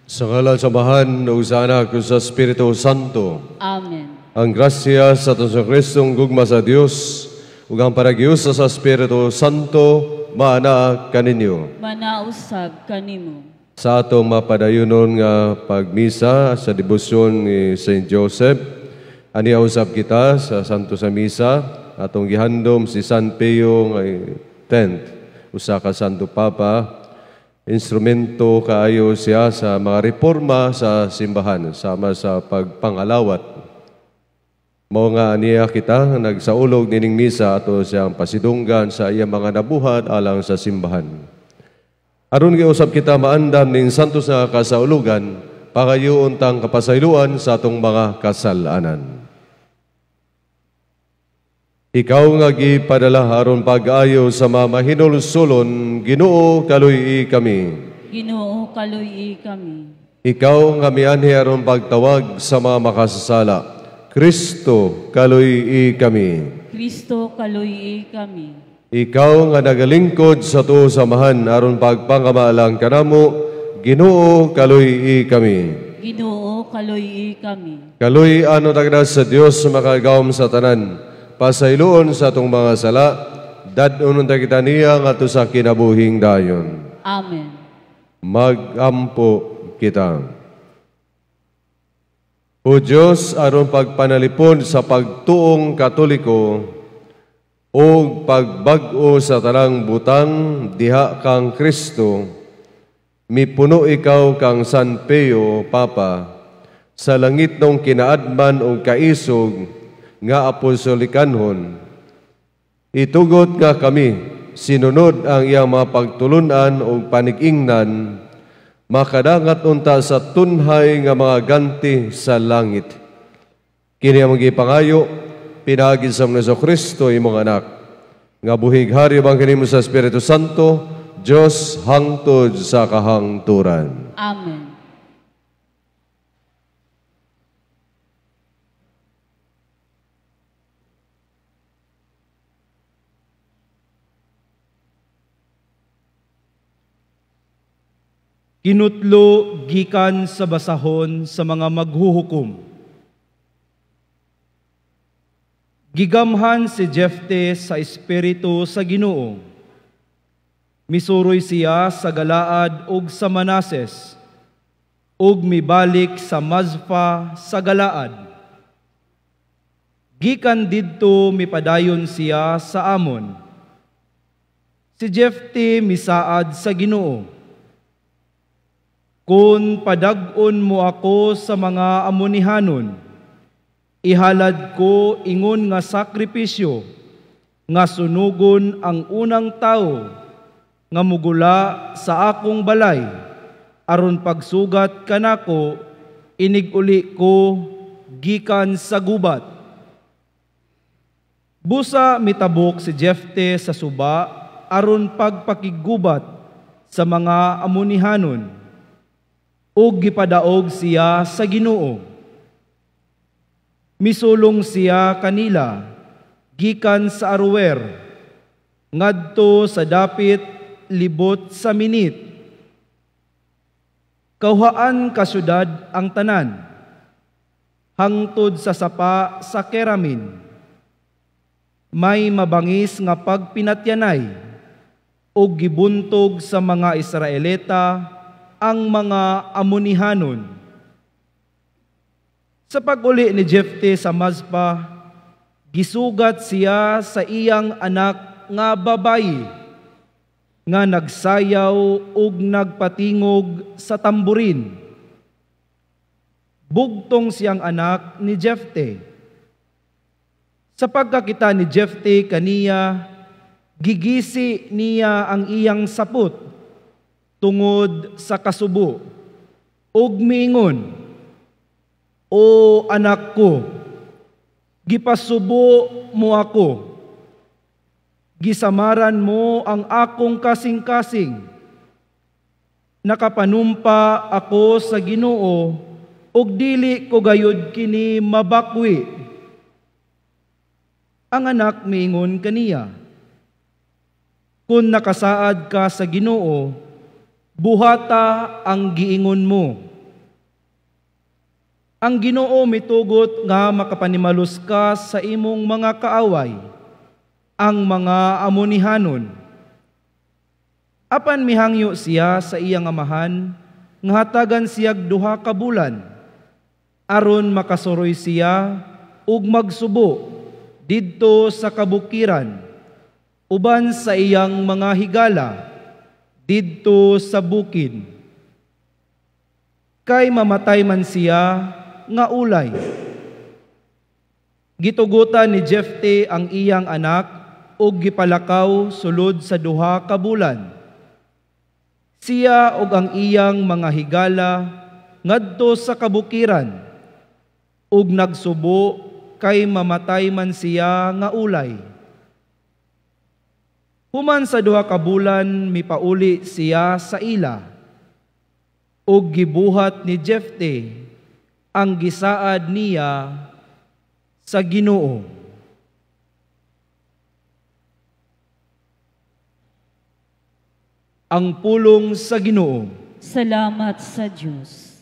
Sa ngalan sa Amahan, o sa Anak, o sa Espiritu Santo. Amen. Ang grasya sa Kristong gugma sa Dios, ug ang paragyus sa Espiritu Santo, maana kaninyo. Manausab kanimo. Sa atong mapadayunon nga pagmisa sa debosyon ni Saint Joseph, aniya usab kita sa Santo sa Misa, atong gihandom si San Pio nga 10th, usa ka Santo Papa, instrumento kaayo siya sa mga reforma sa simbahan, sama sa pagpangalawat. Mao nga aniya kita nagsaulog nining misa ato siyang pasidunggan sa iyang mga nabuhat alang sa simbahan. Aron giusab kita maandam ning santos nga kasaulugan, pagayoon tang kapasayloan sa atong mga kasalanan. Ikaw nga gipadala aron pag-ayo sa mga mahinulsulon, Ginoo kaluy kami. Ginoo kaluy kami. Ikaw nga mianhi aron pagtawag sa mga makasasala, Kristo kaluy kami. Kristo kaluy kami. Ikaw nga nagalingkod sa tuo samahan aron pagpangamaalang kanamo, Ginoo kaluy kami. Ginoo kaluy kami. Kaluy ano tagna sa Dios makagawom sa tanan. Pasayloon sa atong mga sala, dad-unon ta kita niya nga sa kinabuhing dayon. Amen. Magampo kita. O Diyos, aron pagpanalipon sa pagtuong Katoliko o pagbag-o sa tanang butang diha kang Kristo, mipuno ikaw kang San Pio, Papa, sa langit nung kinaadman o kaisog nga apostolikanhon. Itugot nga kami, sinunod ang iyang mga pagtulunan o panig-ingnan, makadangat unta sa tunhay nga mga ganti sa langit. Kini ang magipangayo, pinagid sa mga Kristo imong anak, nga buhig hari bang kanimo sa Espiritu Santo, Diyos hangtod sa kahangturan. Amen. Kinutlo gikan sa basahon sa mga maghuhukom. Gigamhan si Jefte sa espiritu sa Ginoo. Misuroy siya sa Galaad ug sa Manases, ug mibalik sa Mazpa sa Galaad. Gikan didto mipadayon siya sa Amon. Si Jefte misaad sa Ginoo. Kung padag-on mo ako sa mga Amonihanon, ihalad ko ingon nga sakripisyo, nga sunugon ang unang tao, nga mugula sa akong balay, aron pagsugat kanako, iniguli ko gikan sa gubat. Busa mitabok si Jefte sa suba, aron pagpakigubat sa mga Amonihanon, ug gipadaog siya sa Ginoo. Misulong siya kanila gikan sa Aroer, ngadto sa dapit libot sa minit. Kauhaan ka syudad ang tanan, hangtod sa sapa sa Keramin. May mabangis nga pagpinatyanay, ug gibuntog sa mga Israelita ang mga Amonihanon. Sa pag-uli ni Jefte sa Mazpa, gisugat siya sa iyang anak nga babayi, nga nagsayaw ug nagpatingog sa tamburin. Bugtong siyang anak ni Jefte. Sa pagkakita ni Jefte kaniya, gigisi niya ang iyang sapot tungod sa kasubo, ug miingon, O anak ko, gipasubo mo ako, gisamaran mo ang akong kasing-kasing, nakapanumpa ako sa Ginoo, ug dili ko gayud kini mabakwi. Ang anak miingon kaniya, Kung nakasaad ka sa Ginoo, buhata ang giingon mo, Ang Ginoo mitugot nga makapanimalus ka sa imong mga kaaway, ang mga Amonihanon. Apan mihangyo siya sa iyang amahan, nga hatagan siyag 2 ka bulan, aron makasuroy siya ug magsubo didto sa kabukiran, uban sa iyang mga higala didto sa bukid. Kay mamatay man siya nga ulay. Gitugutan ni Jefte ang iyang anak ug gipalakaw sulod sa 2 ka bulan. Siya ug ang iyang mga higala ngadto sa kabukiran ug nagsubo kay mamatay man siya nga ulay. Human sa 2 ka bulan mipauli siya sa ila ug gibuhat ni Jefte ang gisaad niya sa Ginoo. Ang pulong sa Ginoo. Salamat sa Diyos.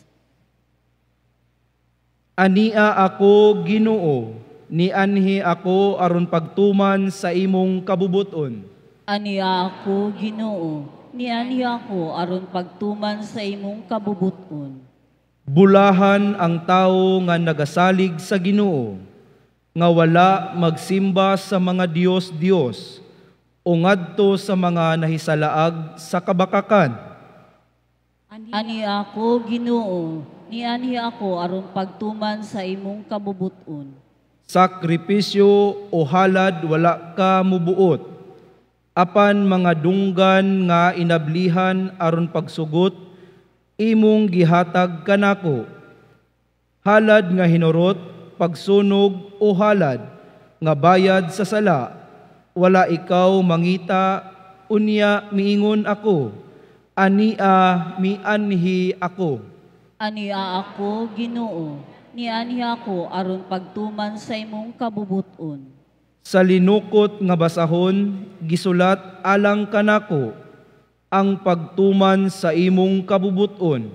Ania ako, Ginoo, nianhi ako aron pagtuman sa imong kabubuton. Ania ako, Ginoo, nianhi ako aron pagtuman sa imong kabubuton. Bulahan ang tao nga nagasalig sa Ginoo, nga wala magsimba sa mga Diyos-Diyos, o ngadto sa mga nahisalaag sa kabakakan. Ani ako, Ginoo, nianhi ako aron pagtuman sa imong kabubuton. Sakripisyo o halad wala ka mubuot, apan mga dunggan nga inablihan aron pagsugot, imong gihatag kanako. Halad nga hinurot, pagsunog o halad nga bayad sa sala, wala ikaw mangita, unya miingon ako, ania mianhi ako. Ania ako, Ginoo, nianhi ako aron pagtuman sa imong kabubuton. Sa linukot nga basahon, gisulat alang kanako, ang pagtuman sa imong kabubuton.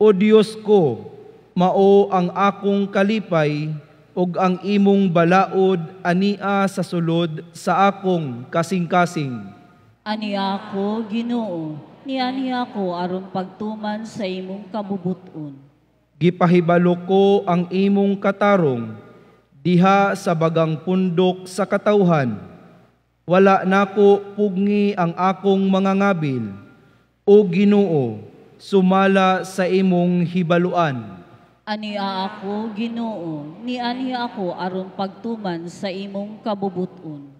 O Diyos ko, mao ang akong kalipay, ug ang imong balaod ania sa sulod sa akong kasing-kasing. Ania ako, Ginoo, nianhi ako aron pagtuman sa imong kabubuton. Gipahibalo ko ang imong katarong, diha sa bagang pundok sa katawhan. Wala nako pugni ang akong mga ngabil, o Ginoo, sumala sa imong hibaluan. Ania ako, Ginoo, nianhi ako aron pagtuman sa imong kabubuton.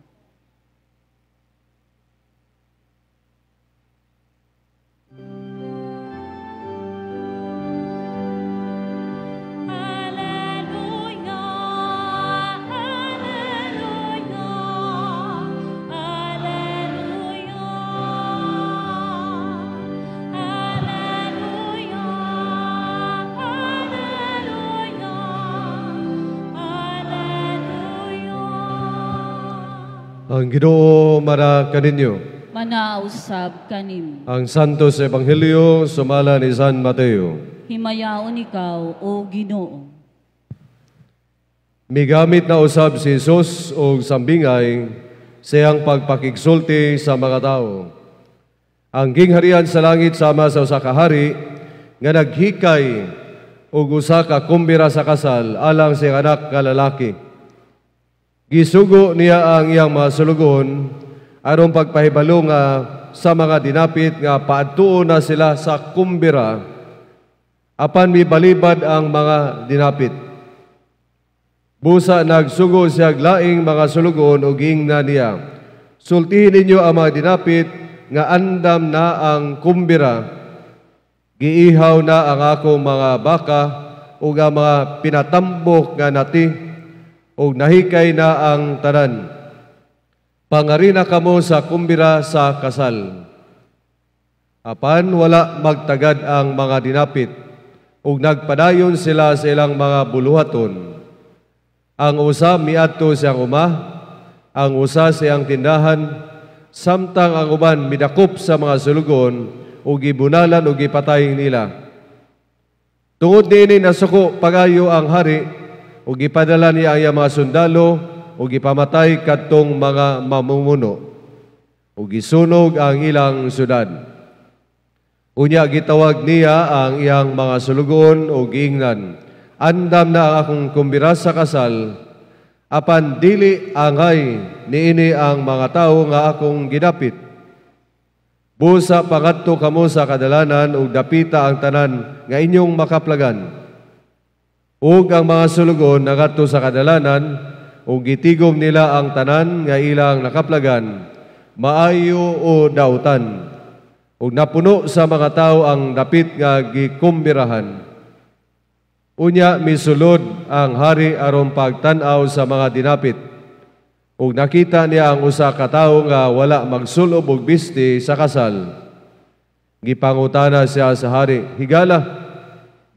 Ang Ginoo mara kaninyo. Manausab kanim. Ang Santos Ebanghelyo sumala ni San Mateo. Himayaon ikaw, O Ginoo. Migamit na usab si Jesus og sambingay siyang pagpakigsulti sa mga tao. Ang gingharian sa langit sama sa usa ka hari nga naghikay og usa ka kumbira sa kasal alang sa iyang anak nga lalaki. Gisugo niya ang iyang mga sulugon aron pagpahibalo nga sa mga dinapit nga paadtuon na sila sa kumbira apan mibalibad ang mga dinapit. Busa nagsugo siya laing mga sulugon ug ingna niya, sultihin ninyo ang mga dinapit nga andam na ang kumbira. Giihaw na ang akong mga baka ug ang mga pinatambok nga nati ug nahikay na ang tanan. Pangarina kamo sa kumbira sa kasal. Apan wala magtagad ang mga dinapit ug nagpadayon sila sa ilang mga buluhaton. Ang usa miadto siyang uma, ang usa siyang tindahan, samtang ang uban midakop sa mga sulugon ug gibunalan ug gipatay nila. Tungod niini nasuko pagayo ang hari ug gipadala niya ang iyang mga sundalo ug gipamatay kadtong mga mamumuno ug gisunog ang ilang syudad. Unya gitawag niya ang iyang mga sulugon ug giingnan, andam na ang akong kumbira sa kasal, apan dili angay niini ang mga tawo nga akong gidapit. Busa pangadto kamo sa kadalanan ug dapita ang tanan nga inyong makaplagan. Ug ang mga sulugon nagadto sa kadalanan ug gitigom nila ang tanan nga ilang nakaplagan, maayo o dautan. Ug napuno sa mga tawo ang dapit nga gikumbirahan. Unya misulod ang hari aron pagtan-aw sa mga dinapit. Ug nakita niya ang usa ka tawo nga wala magsulob og bisti sa kasal. Gipangutana siya sa hari, "Higala,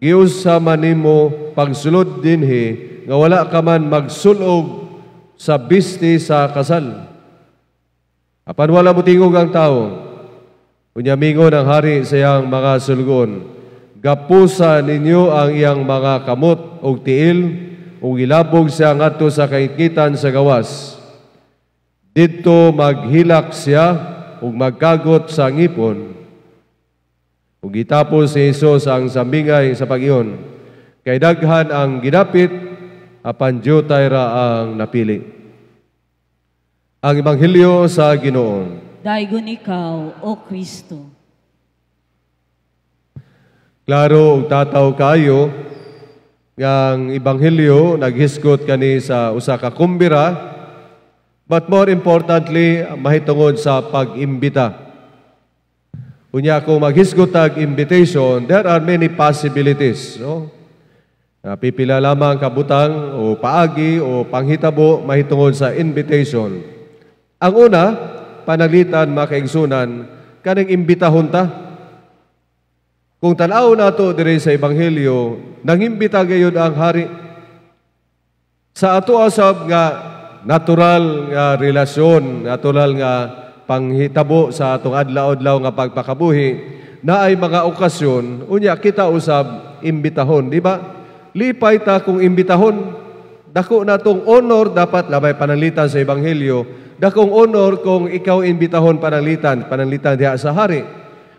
giusa man nimo pagsulod dinhi nga wala ka man magsulob sa bisti sa kasal?" Apan wala motingog ang tawo. Unya mingon ang hari sa iyang mga sulugon, "Gapusa ninyo ang iyang mga kamot ug tiil ug ilabog siya ngadto sa kaitkitan sa gawas. Didto maghilak siya ug magkagot sa ngipon." Ug gitapos si Jesus ang sambingay sa pag-iyon, kay daghan ang gidapit, apan diutay ra ang napili. Ang Ebanghelyo sa Ginoo. Daygon ikaw, O Kristo. Klaro ug tataw kayo nga ang Ebanghelyo naghisgot kani sa usa ka kumbira, but more importantly, mahitungod sa pag-imbita. Unya kung maghisgot tag invitation, there are many possibilities. No? Pipila lamang kabutang o paagi o panghitabo mahitungod sa invitation. Ang una, panalitan makaigsunan, kaning imbitahon ta. Kung tanaw nato diri sa Ebanghelyo, nangimbita gayud ang hari. Sa ato asab nga natural nga relasyon, natural nga panghitabo sa atong adlaw-adlaw nga pagpakabuhi, na ay mga okasyon, unya kita usab imbitahon, di ba? Lipay ta kung imbitahon. Dako natong honor dapat labay panalitan sa Ebanghelyo. Dakong honor kung ikaw imbitahon panalitan diha sa hari.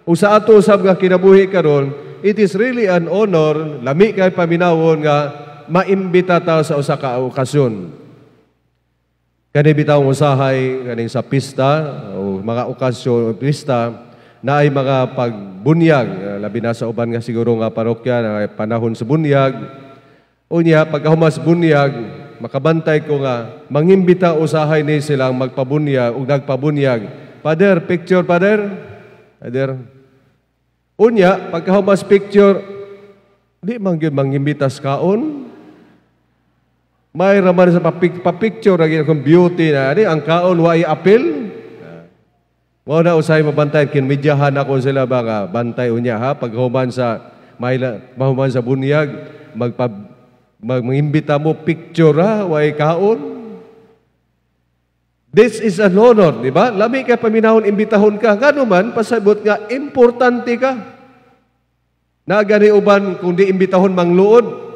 O sa ato usab nga kinabuhi karon, it is really an honor, lami kay paminawon nga maimbita ta sa usa ka okasyon. Kani bitawong usahay kaning sa pista o mga okasyon o pista na ay mga pagbunyag, labi na sa uban nga siguro nga parokya na panahon sa bunyag. Unya pagkahumas bunyag, makabantay ko nga mangimbita usahay ni silang magpabunyag ug nagpabunyag. Father, picture father. Father. Unya pagkahumas picture, di man gyud mangimbitas kaon. May raman sa papicture lagi akong beauty na ang kaon wa i-apil. Mo na usay mabantay kin medyahan ako sila ba nga bantay unya ha paghuman sa mahuman sa bunyag magimbita mo picture ha wa kaon. This is an honor, di ba? Lami kay paminahon imbitahon ka ngano man pasabot nga importante ka. Na gani uban kung di imbitahon mangluod.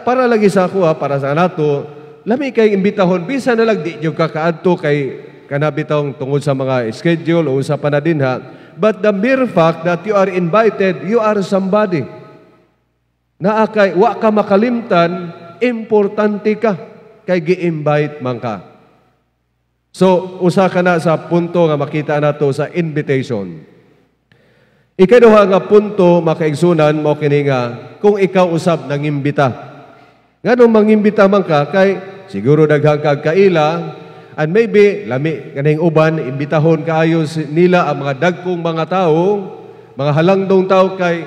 Para lagi sa ako para sa nato, lami kay imbitahon, bisa na lang di yung kakaadto kay kanabitong tungod sa mga schedule o sa panadin ha. But the mere fact that you are invited, you are somebody. Naakay, wa ka makalimtan, importante ka, kay gi-invite man ka. So, usa ka na sa punto nga makita nato sa invitation. Ikaduha nga punto makaigsunan mo kini nga kung ikaw usab nangimbita. Nganong mangimbita man ka kay siguro daghang kag kaila and maybe lami kaning uban imbitahon kaayo nila ang mga dagkong mga tao, mga halangdong tao kay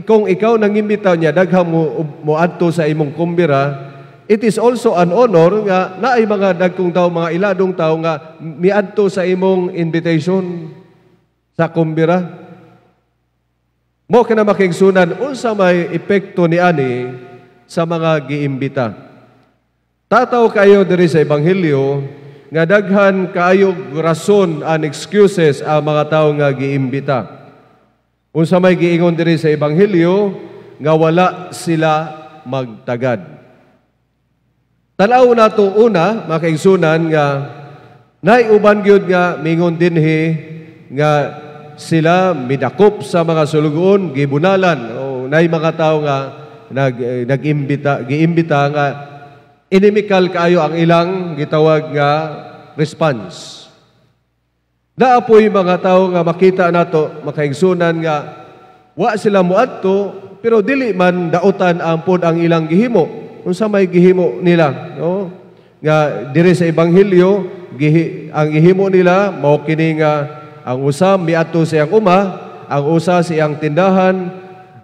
kung ikaw nangimbita niya daghang mo adto sa imong kumbira. It is also an honor nga naay mga dagkong tao, mga iladong tao nga miadto sa imong invitation sa kumbira. Mo kana makigsunan unsa may epekto ni ani sa mga giimbita. Tataw kayo diri sa Ebanghelyo nga daghan kaayo rason and excuses ang mga tawo nga giimbita. Unsa may giingon diri sa ebanghelyo nga wala sila magtagad. Tanaw nato una, mga kaigsunan, nga naiuban gyud nga mingon dinhi nga sila midakop sa mga sulugon, gibunalan, o nay mga tao nga giimbita nga inimikal kaayo ang ilang gitawag nga response. Naapoy mga tao nga makita nato, makaigsunan nga wa sila muadto, pero dili man dautan ampod ang ilang gihimo. Unsa may gihimo nila, no? Nga diri sa ebanghelyo, ang gihimo nila mao kini nga ang usa miadto sa iyang uma, ang usa sa iyang tindahan,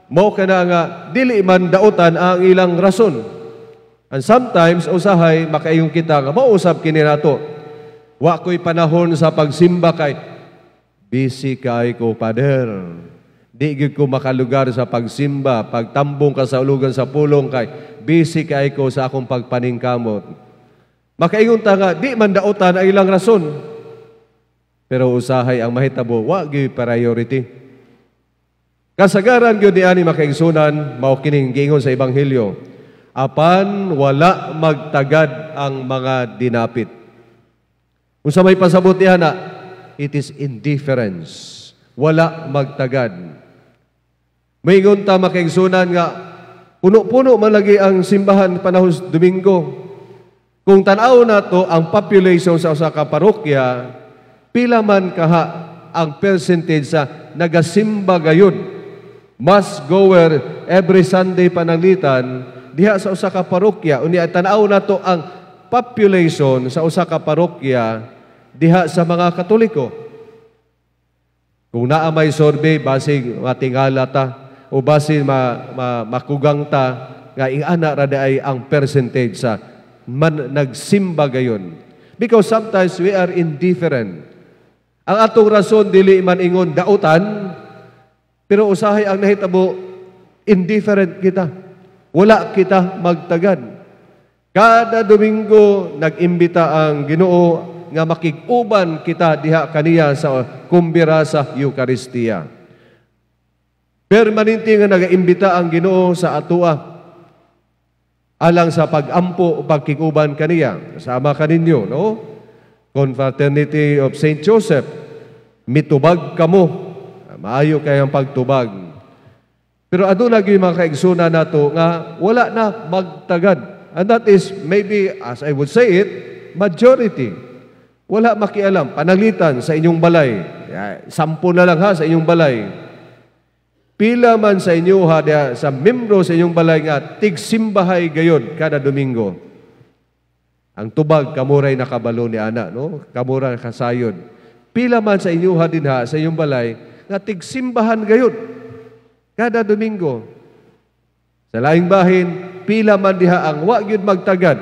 mao kana nga dili man dautan ang ilang rason. And sometimes usahay makaingon kita nga mausab kini nato. Wa ko'y panahon sa pagsimba kay busy kay ko, Father. Di gid ko makalugar sa pagsimba, pagtambong ka sa ulugan sa pulong kay busy kay ko sa akong pagpaningkamot. Makaingon ta nga di man dautan ang ilang rason. Pero usahay ang mahitabo, wa gyud priority. Kasagaran gyud niani makaigsunan mao kining giingon sa ebanghelyo. Apan wala magtagad ang mga dinapit. Unsa may pasabot niya na, it is indifference. Wala magtagad. May ingon ta makaigsunan nga, puno-puno man lagi ang simbahan panahon Domingo. Kung tanaw na to ang population sa usa ka parokya, pila man kaha ang percentage sa nagasimba gayud. Mass goer every Sunday pananglitan diha sa usa ka parokya. Unya tanaw na to ang population sa usa ka parokya diha sa mga Katoliko. Kung naa may survey, basig matingala ta o basig makugang ta nga ingana ra ay ang percentage sa nagsimba gayon. Because sometimes we are indifferent. Ang atong rason dili man ingon dautan, pero usahay ang nahitabo indifferent kita. Wala kita magtagad. Kada Domingo nag-imbita ang Ginoo nga makig-uban kita diha kaniya sa kumbira sa Eucharistia. Permanente nga nagaimbita ang Ginoo sa atua alang sa pag-ampo o pagkig-uban kaniya. Kasama kaninyo, no? Confraternity of St. Joseph, mitubag kamo. Maayo kayang pagtubag. Pero ano lagi mga kaigsunan nato nga wala na magtagad. And that is maybe, as I would say it, majority. Wala makialam, pananglitan sa inyong balay. 10 na lang ha sa inyong balay. Pila man sa inyo ha, sa membro sa inyong balay nga, tigsimbahay gayon kada Domingo. Ang tubag, kamuray nakabalo ni Ana, no? Kamuray nakasayod. Pila man sa inyo ha din ha, sa inyong balay, nga tigsimbahan gayon kada Domingo. Sa laing bahin, pila man diha ang wa gyud magtagad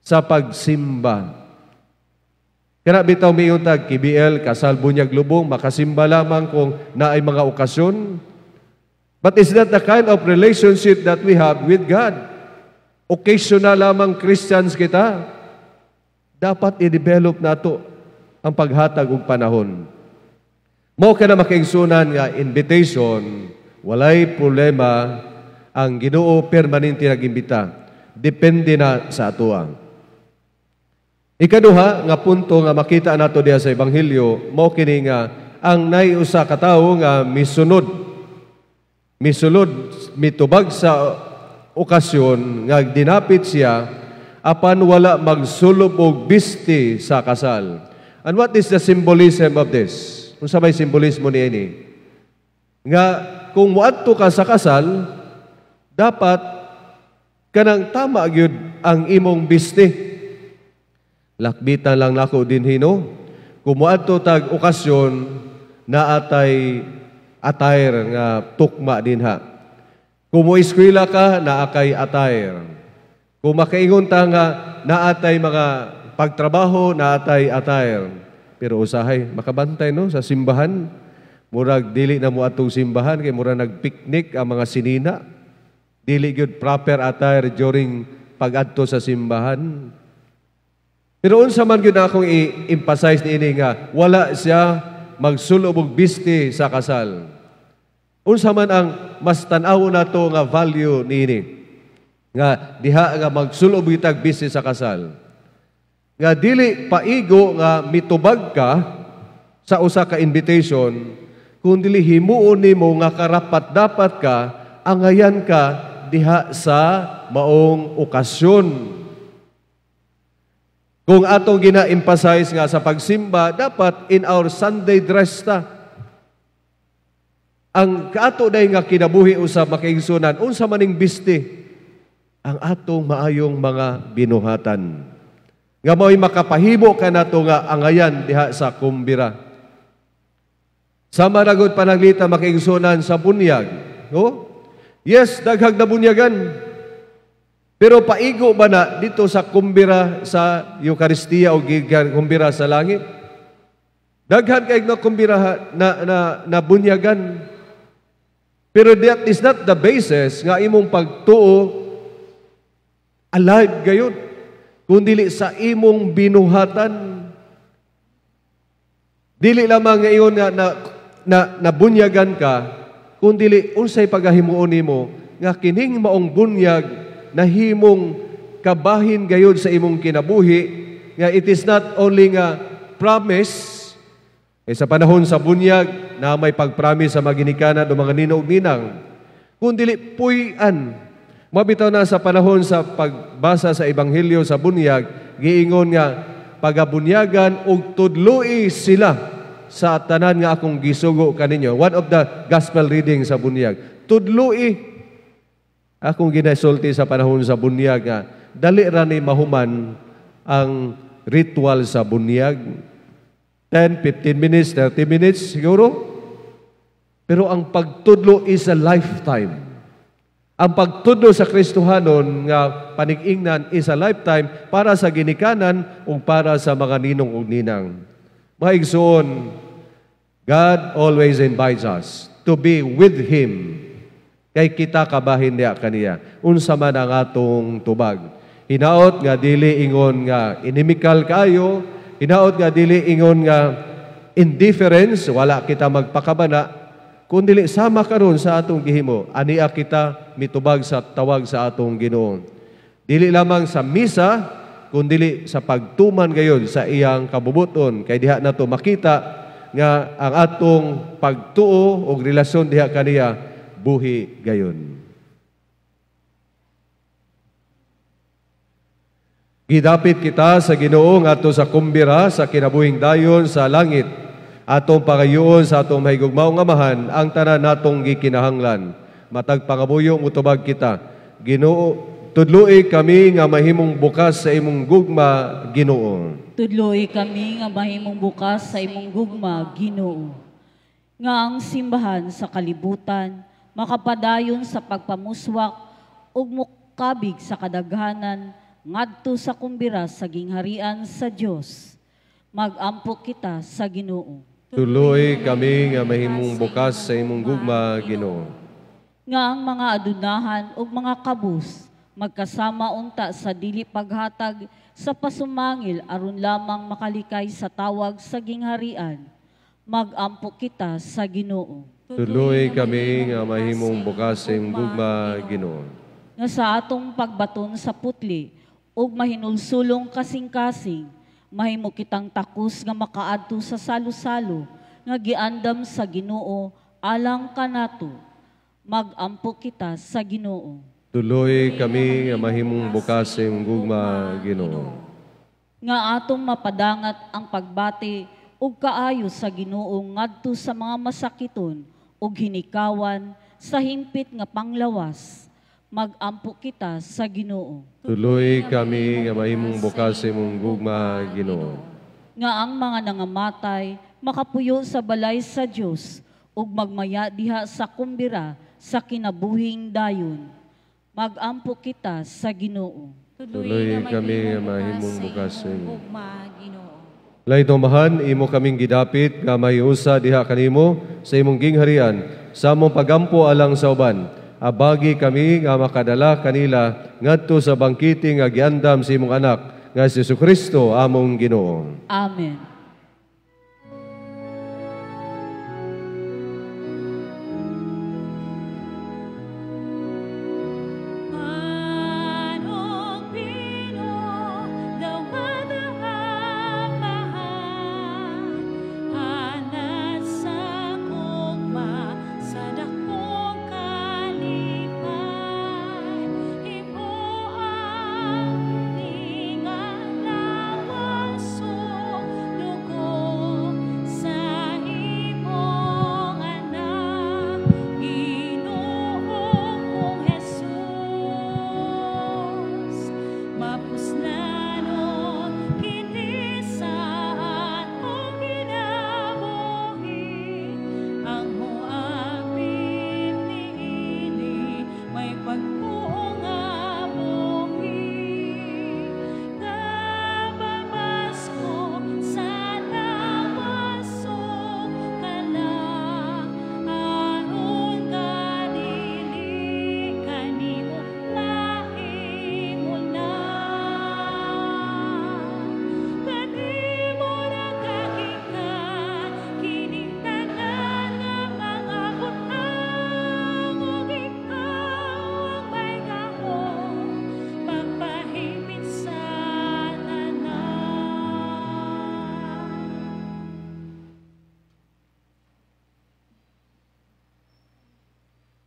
sa pagsimba. Kaya bitaw may untag, KBL, kasal bunyag lubong, makasimba lamang kung naay mga okasyon. But is that the kind of relationship that we have with God? Occasional lamang Christians kita. Dapat i-develop nato ang paghatag og panahon. Mao ka na makaigsunan nga invitation, walay problema, ang Ginoo permanente nag-imbita. Depende na sa atoa. Ikaduha nga punto nga makita nato diha sa ebanghelyo mao kini nga ang naiusa ka tawo nga misunod mitubag sa okasyon nga dinapit siya apan wala magsulob og bisti sa kasal. And what is the symbolism of this? Unsa may simbolismo niini? Nga kung moadto ka sa kasal dapat kanang tama gyud ang imong bisti. Lakbitan lang nako din hino. Kumuadto tag okasyon na atay attire nga tukma din ha. Kumueskwela ka na akay attire. Kung makaingon ta nga naatay mga pagtrabaho na atay attire. Pero usahay makabantay no sa simbahan. Murag dili na mo atong simbahan kay murag nagpiknik ang mga sinina. Dili gyud proper attire during pag-adto sa simbahan. Pero unsa man gyud akong i-emphasize niini nga wala siya magsulob og bisti sa kasal. Unsa man ang mas tan-aw nato nga value niini nga diha nga magsulob kitag business sa kasal. Nga dili paigo nga mitubag ka sa usa ka invitation, kundi himuon nimo nga karapat dapat ka angayan ka diha sa maong okasyon. Kung atong gina-emphasize nga sa pagsimba, dapat in our Sunday dress ta. Ang kaato day nga kinabuhi usab makaigsunan, unsa maning bisti ang atong maayong mga binuhatan. Nga mao'y makapahimo ka nato nga angayan diha sa kumbira. Sama nagod panaglita makaigsunan sa bunyag. No? Yes, daghag na bunyagan. Pero paigo ba na dito sa kumbira sa Eucharistia o kumbira sa langit? Daghan kaig na kumbira na bunyagan. Pero that is not the basis nga imong pagtuo alive gayon, kundi sa imong binuhatan. Dili lamang ngayon na bunyagan ka, kundi unsay pagahimuon nimo nga kining maong bunyag na himong kabahin gayon sa imong kinabuhi, nga it is not only nga promise, sa panahon sa bunyag na may pag-promise sa maginikanan o mga ninong-ninang, kundi puy-an. Mabitaw na sa panahon sa pagbasa sa Ebanghelyo sa bunyag, giingon nga pagabunyagan ug tudloi sila sa tanan nga akong gisugo kaninyo. One of the gospel reading sa bunyag. Tudloi akong ginasulti sa panahon sa bunyag nga dali ra ni mahuman ang ritual sa bunyag. 10, 15 minutes, 30 minutes siguro. Pero ang pagtudlo is a lifetime. Ang pagtudlo sa Kristohanon nga panig-ingnan is a lifetime para sa ginikanan o para sa mga ninong o ninang. Mga igsoon, God always invites us to be with Him. Kay kita kabahin niya kaniya. Unsa man ang atong tubag. Hinaot nga dili ingon nga inimical kayo, hinaot nga dili ingon nga indifference, wala kita magpakabana, kundi sama karon sa atong gihimo, ania kita mitubag sa tawag sa atong Ginoo. Dili lamang sa misa, kundi sa pagtuman gayon sa iyang kabubuton. Kay diha nato makita nga ang atong pagtuo o relasyon diha kaniya buhi gayon. Gidapit kita sa Ginoo ngadto sa kumbira sa kinabuhing dayon sa langit. Atong pagayoon sa atong mahigugmaong amahan ang tanan natong gikinahanglan. Matag pangabuyong utubag kita. Ginoo, tudloi kami nga mahimong bukas sa imong gugma, Ginoo. Tudloi kami nga mahimong bukas sa imong gugma, Ginoo. Nga ang simbahan sa kalibutan makapadayon sa pagpamuswak ug mukabig sa kadaghanan ngadto sa kumbira sa gingharian sa Dios. Magampo kita sa Ginoo. Tuloy kami nga mahimong bukas sa imong gugma, Ginoo. Nga ang mga adunahan ug mga kabus magkasama unta sa dili paghatag sa pasumangil aron lamang makalikay sa tawag sa gingharian. Magampo kita sa Ginoo. Tuloy kami nga mahimong bukas sa imong gugma, Ginoo. Nga sa atong pagbaton sa putli ug mahinulsulong kasing-kasing, mahimo kitang takus nga makaadto sa salo-salo nga giandam sa Ginoo alang kanato. Magampo kita sa Ginoo. Tuloy kami nga mahimong bukas sa imong gugma, Ginoo. Nga atong mapadangat ang pagbati ug kaayo sa Ginoo ngadto sa mga masakiton ug hinikawan sa himpit nga panglawas. Magampo kita sa Ginoo. Tuloy kami nga mahimong bukas sa imong gugma, Ginoo. Nga ang mga nangamatay makapuyo sa balay sa Dios ug magmaya diha sa kumbira sa kinabuhing dayon. Magampo kita sa Ginoo. Tuloy kami nga mahimong bukas sa imong gugma, Ginoo. Laytomahan, imo kaming gidapit nga mahiusa diha kanimo sa imong gingharian sa among pagampo alang sa uban. Abagi kami nga makadala kanila ngadto sa bangkite nga giandam sa imong anak nga si Jesucristo among Ginoo. Amen.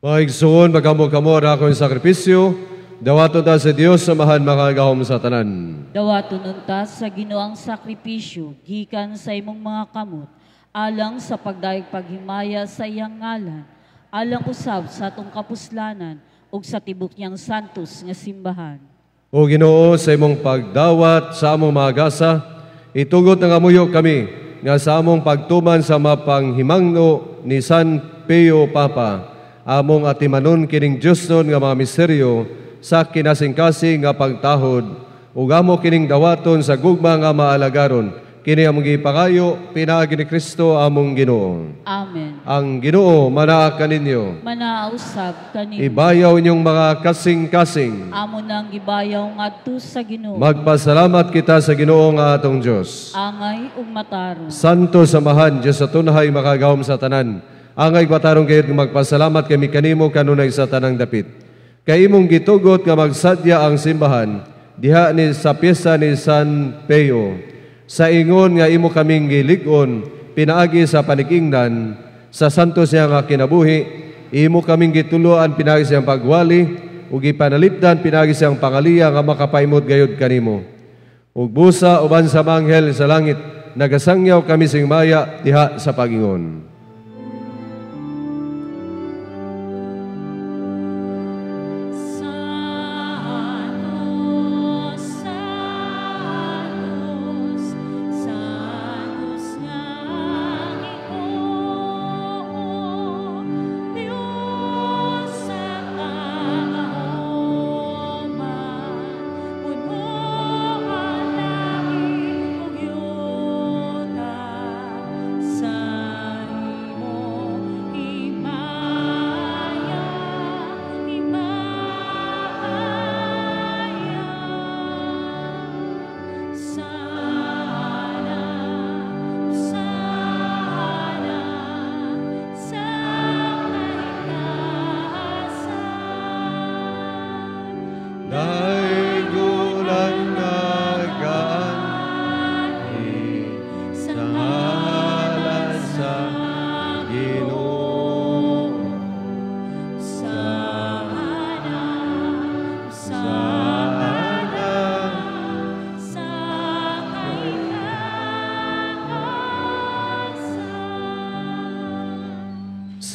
Maigsuon, magkamo-kamo ra akong sakripisyo, dawaton ta sa Dios samahan makagahom sa tanan. Dawaton unta sa Ginoong sakripisyo, gikan sa imong mga kamot, alang sa pagdaig paghimaya sa iyang ngalan, alang usab sa atong kapuslanan, ug sa tibok niyang santos nga simbahan. O Ginoo, sa imong pagdawat sa among mga gasa, itugot nga muyo kami nga sa among pagtuman sa mapanghimangno ni San Pio Papa, among atimanon kining Diyos nun nga mga misteryo sa kinasingkasing nga pagtahod, ug amo kining dawaton sa gugma nga maalagaron, kini among gipangayo, pinaagi ni Kristo among Ginoo. Amen. Ang Ginoo manaa kaninyo. Manaausab kanimo. Ibayaw inyong mga kasing-kasing. Amo nang gibayaw ngadto sa Ginoo. Magpasalamat kita sa Ginoo nga atong Dios. Angay ug matarong. Santo samahan, Dios sa tunhay makagahom sa tanan. Angay batarong kayod nga magpasalamat kami kanimo kanunay sa tanang dapit. Kay imong gitugot nga magsadya ang simbahan diha ni sa piyesta ni San Pio. Sa ingon nga imo kaming gilig-on pinaagi sa panikingnan sa santos niya nga kinabuhi, imo kaming gituluan pinaagi siyang pagwali ug ipanalipdan pinaagi siyang pangaliya nga makapaimot gayud kanimo. Ug busa uban sa mga anghel sa langit nagasangyaw kami sing maya diha sa pagingon.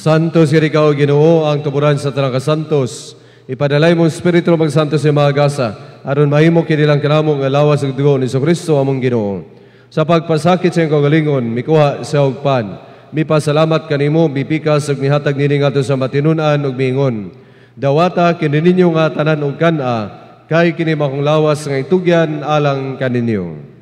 Santos kini ikaw, Ginoo, ang tuburan sa tanang kasantos. Ipadalay mong Espiritu magsantos sa mga gasa, aron mahimo kinilang kanamo nga lawas ug dugo ni Kristo among Ginoo. Sa pagpasakit sa iyong kagalingon, mikuha sa ugpan. Mipasalamat kanimo, bipikas ug mihatag nini ngadto sa matinunan ug miingon. Dawata kini ninyo nga tanan ug kan-a, kay kini makong lawas nga itugyan alang kaninyo.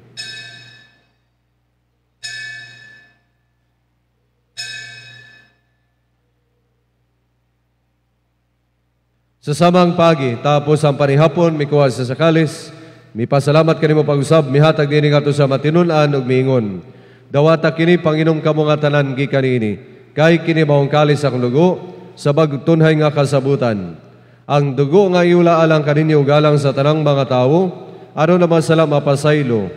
Sa samang pagi, tapos ang panihapon, mikuha sa sakalis, mipasalamat kanimo pag-usab, mihatag nini ngadto sa matinunan ug miingon. Dawata kini panginom kamo nga tanan gikan ini, kay kini maong kalis akong dugo sa bagtunhay nga kasabutan. Ang dugo nga iula alang kaninyo galang sa tanang mga tao, aron na masalam mapasaylo,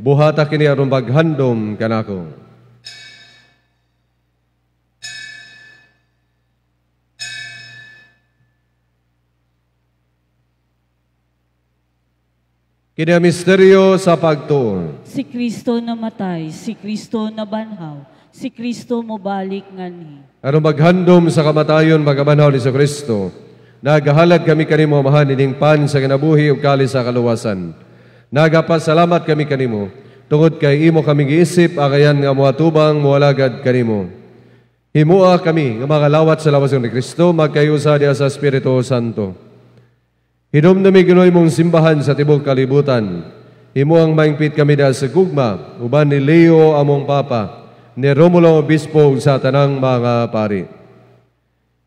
buhata kini aron baghandom kanako. Kini ang misteryo sa pagtuon. Si Kristo namatay, si Kristo nabanhaw, si Kristo mobalik nganhi. Aron maghandom sa kamatayon magabanhaw ni Kristo, nagahalad kami kanimo amahan ining pan sa kinabuhi ug kalis sa kaluwasan. Nagapasalamat kami kanimo tungod kay imo kami giisip agayan nga moatubang moalagad kanimo. Himua kami nga magalawat sa lawas ni Kristo magkayusa diha sa Espiritu Santo. Hinumdumi Ginoo mong simbahan sa tibok kalibutan. Himo ang maingpit kami dahil sa gugma, uban ni Leo among Papa, ni Romulo Obispo sa tanang mga pari.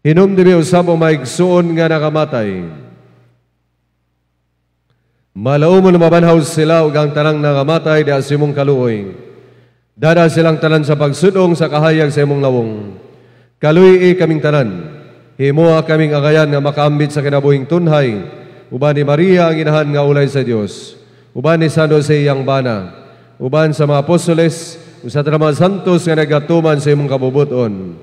Hinumdumi usab ang maigsuon nga nakamatay. Malao mo na mabanhaw sila ug ang tanang nakamatay dahil sa imong kaluoy. Dada silang tanan sa pagsudong sa kahayag sa imong lawong. Kaluy kaming tanan. Himoa kaming agayan nga makaambit sa kinabuhing tunhay. Uban ni Maria ang inahan nga ulay sa Dios, uban ni San Jose iyang bana, uban sa mga apostoles, sa mga santos nga nagatuman sa imong kabubuton,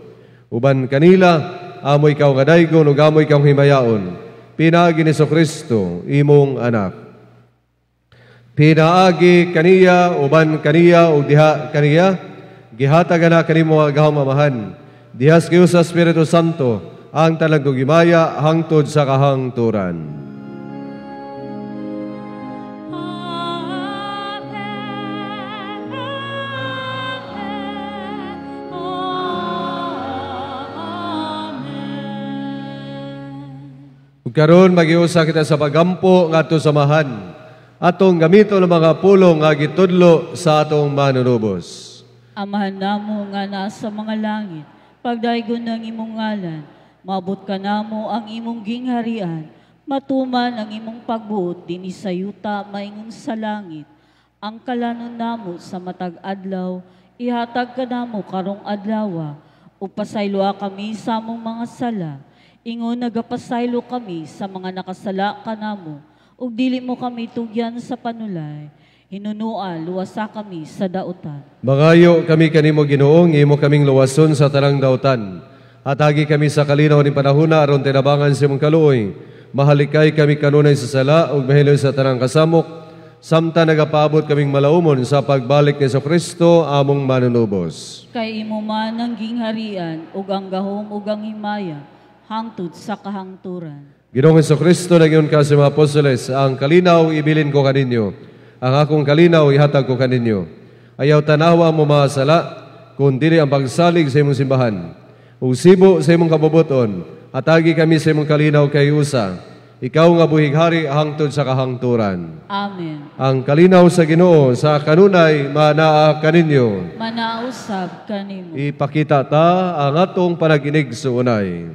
uban kanila amo ikaw nga daygon ug amo ikaw himayaon. Pinaagi ni Kristo imong anak. Pinaagi kaniya uban kaniya ug diha kaniya gihatag na kanimo nga gahom amahan. Dihas kayo sa Espiritu Santo ang talag himaya hangtod sa kahangturan. Karon magiusa kita sa pagampo ngadto sa samahan. Atong gamito ng mga pulong nga gitudlo sa atong manunubos. Amahan namo nga nasa mga langit, pagdaygon ng imong ngalan, maabot ka namo ang imong gingharian, matuman ang imong pagbuot dinhi sa yuta maingon sa langit. Ang kalanon namo sa matag adlaw, ihatag ka namo karong adlaw, upasayloa kami sa among mga sala. Ingon nagapasaylo kami sa mga nakasala kanamo, ug dili mo kami tugyan sa panulay. Hinunua, luwasa kami sa dautan. Mangayo kami kanimo Ginoong, imo kaming luwason sa tanang dautan. Atagi kami sa kalinaw ni panahona aron tinabangan sa imong kaluoy. Mahalikay kami kanunay sa sala ug mahiloy sa tanang kasamok. Samtang nagapaabot kaming malaumon sa pagbalik ni Kristo among manunubos. Kay imo man ang gingharian ug ang gahom ug ang himaya hangtod sa kahangturan. Ginoong Kristo nagyon ka sa mga apostoles, ang kalinaw ibilin ko kaninyo, ang akong kalinaw ihatag ko kaninyo. Ayaw tanawa mo mga sala, kundi ang pagsalig sa imong simbahan. Usibo sa imong kabubuton, atagi kami sa imong kalinaw kay usa. Ikaw nga buhighari hangtod sa kahangturan. Amen. Ang kalinaw sa Ginoo sa kanunay manaa kaninyo. Manausab kanimo. Ipakita ta ang atong panaginig sa unay.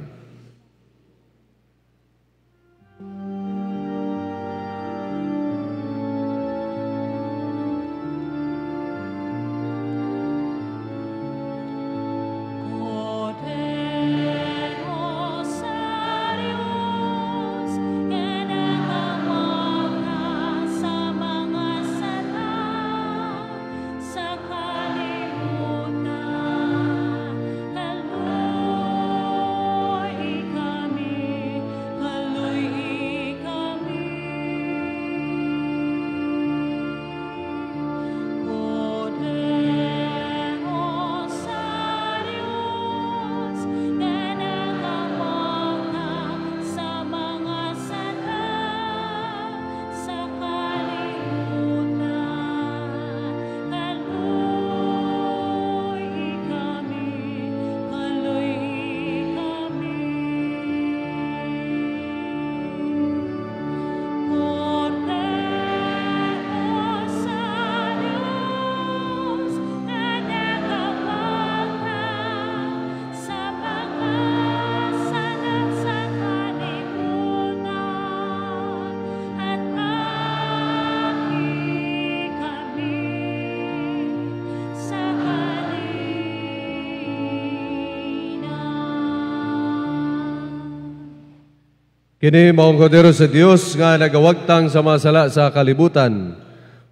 Kini maong kodero sa Dios nga nagawagtang sa mga sala sa kalibutan.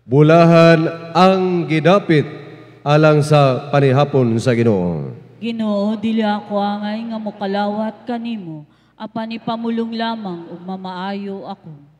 Bulahan ang gidapit alang sa panihapon sa Ginoo. Ginoo, dili ako angay nga mokalawat kanimo, apan ipamulong lamang ug mamaayo ako.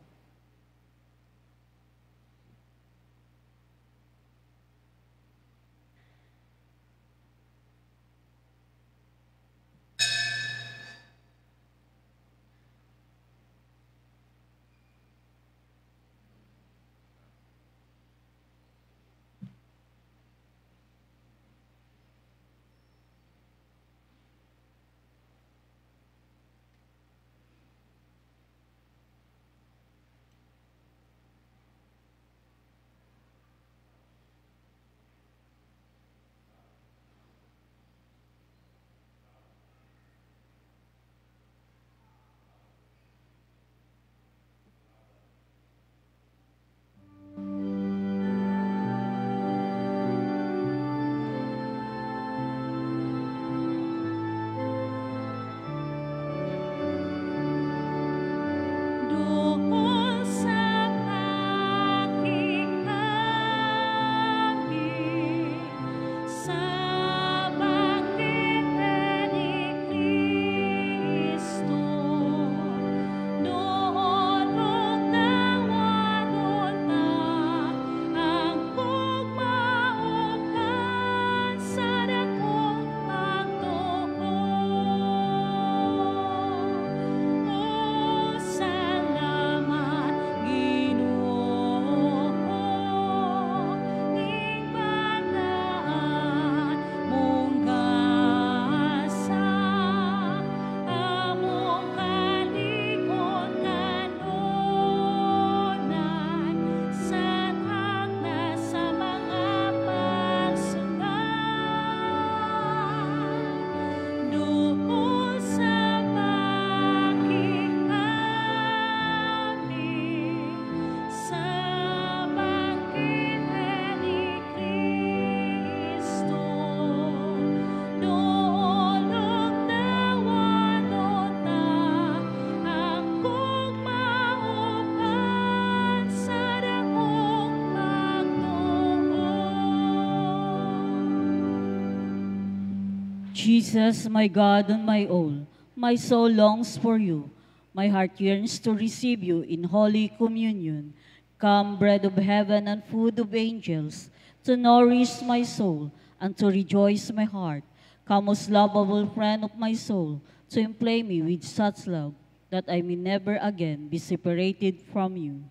Jesus, my God and my all, my soul longs for you. My heart yearns to receive you in Holy Communion. Come, bread of heaven and food of angels, to nourish my soul and to rejoice my heart. Come, most lovable friend of my soul, to inflame me with such love, that I may never again be separated from you.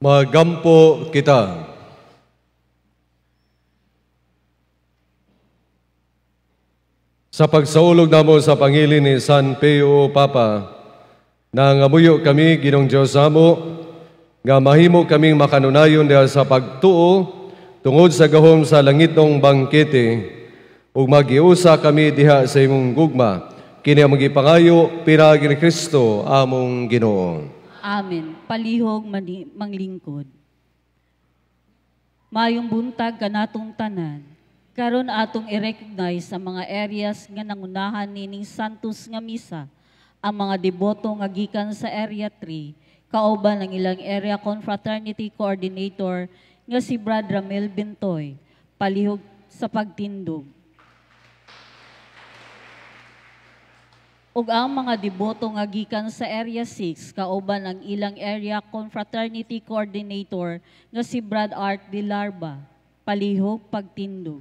Magampo kita. Sa pagsaulog namo sa pangilin ni San Pio Papa, nangamuyo kami Ginong Diyos amo, nga mahimo kaming makanunayon diha sa pagtuo tungod sa gahom sa langitong bangkete, ug magiusa kami diha sa imong gugma, kini ang magipangayo pinagi ni Kristo among Ginoo. Amen. Palihog manglingkod. Mayong buntag kanatong tanan. Karon atong i-recognize ang mga areas nga nangunahan nining Santos nga misa. Ang mga deboto nga gikan sa Area 3, kauban ang ilang Area Confraternity Coordinator nga si Brad Ramel Bintoy. Palihog sa pagtindog. ug ang mga deboto nga gikan sa Area 6 kauban ang ilang Area Confraternity Coordinator nga si Brad Art de Larba, palihog pagtindog.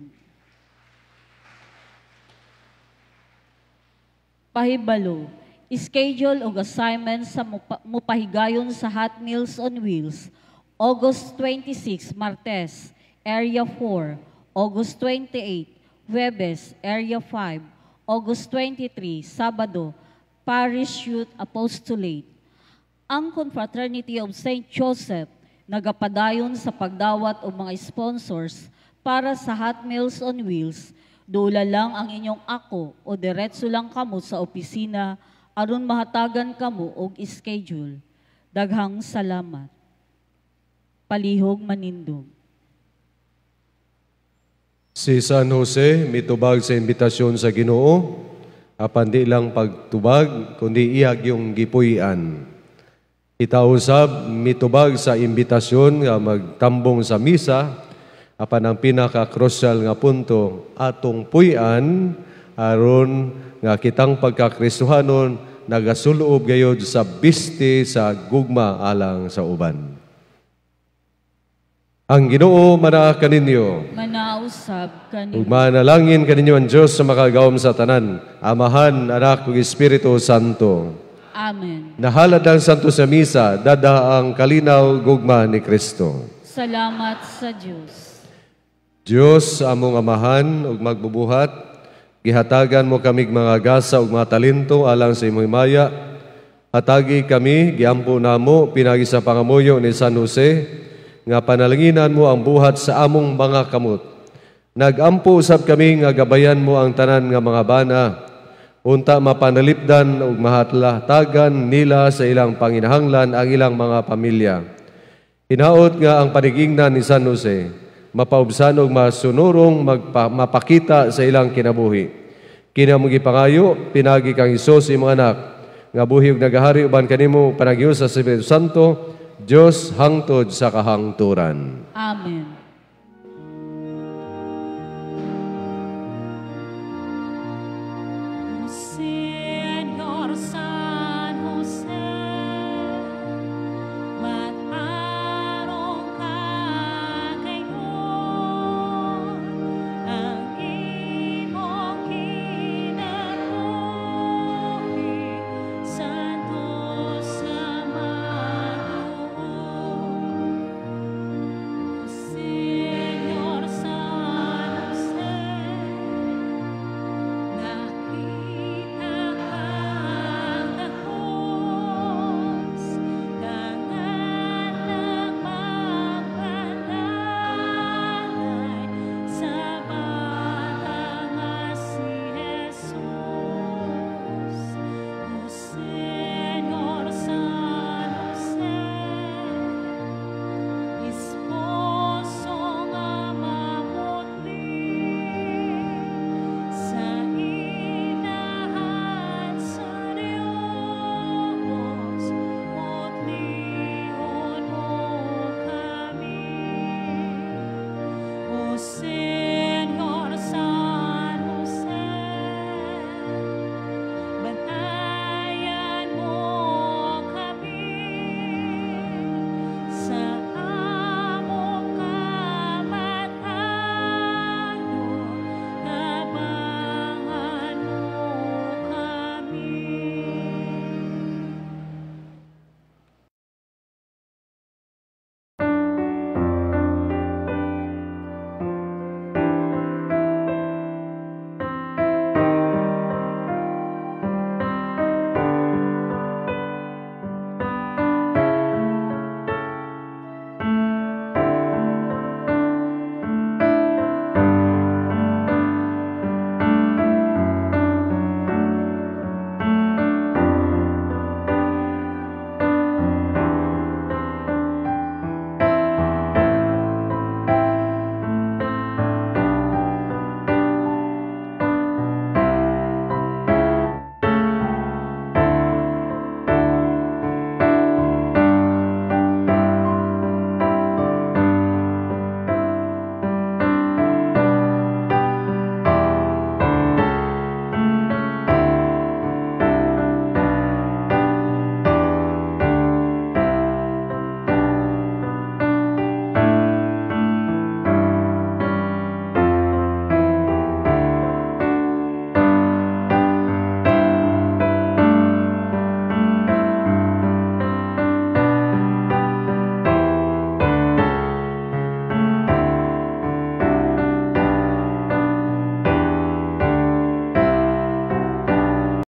Pahibalo, schedule ug assignment sa mupahigayon sa Hot Meals on Wheels, August 26, Martes, Area 4, August 28, Huwebes, Area 5, August 23, Sabado, Parish Youth Apostolate. Ang Confraternity of St. Joseph nagapadayon sa pagdawat o mga sponsors para sa Hot Meals on Wheels. Dula lang ang inyong ako o diretso lang kamo sa opisina aron mahatagan kamo og schedule. Daghang salamat. Palihog manindog. Si San Jose mitubag sa imbitasyon sa Ginoo, apan di lang pagtubag, kundi iyag yung gipuy-an. Itausab mitubag sa imbitasyon nga magtambong sa misa, apan ang pinaka-crucial nga punto, atong puy-an, aron nga kitang pagkakristohanon, nagasulob gayod sa biste sa gugma alang sa uban. Ang Ginoo manaa kaninyo. Manausab kaninyo. Ug manalangin kaninyo ang Dios sa makagawom sa tanan, Amahan, Anak ug Espiritu Santo. Amen. Nahalad ang santo sa misa, dada ang kalinaw gugma ni Kristo. Salamat sa Dios. Dios among amahan ug magbubuhat, gihatagan mo kamig mga gasa ug mga talento alang sa imong himaya. Hatagi kami, giampo namo pinagi sa pangamuyo ni San Jose, nga panalanginan mo ang buhat sa among mga kamot. Nagampo usab kami nga gabayan mo ang tanan nga mga bana, unta mapanalipdan ug mahatlatagan nila sa ilang panginahanglan ang ilang mga pamilya. Hinaot nga ang panigingnan ni San Jose, mapaubsan ug masunurong mapakita sa ilang kinabuhi. Kini among gipangayo, pinagi kang Hesus imong anak, nga buhi ug nagahari uban kanimo panagiyo sa Espiritu Santo, Diyos hangtod sa kahangturan. Amen.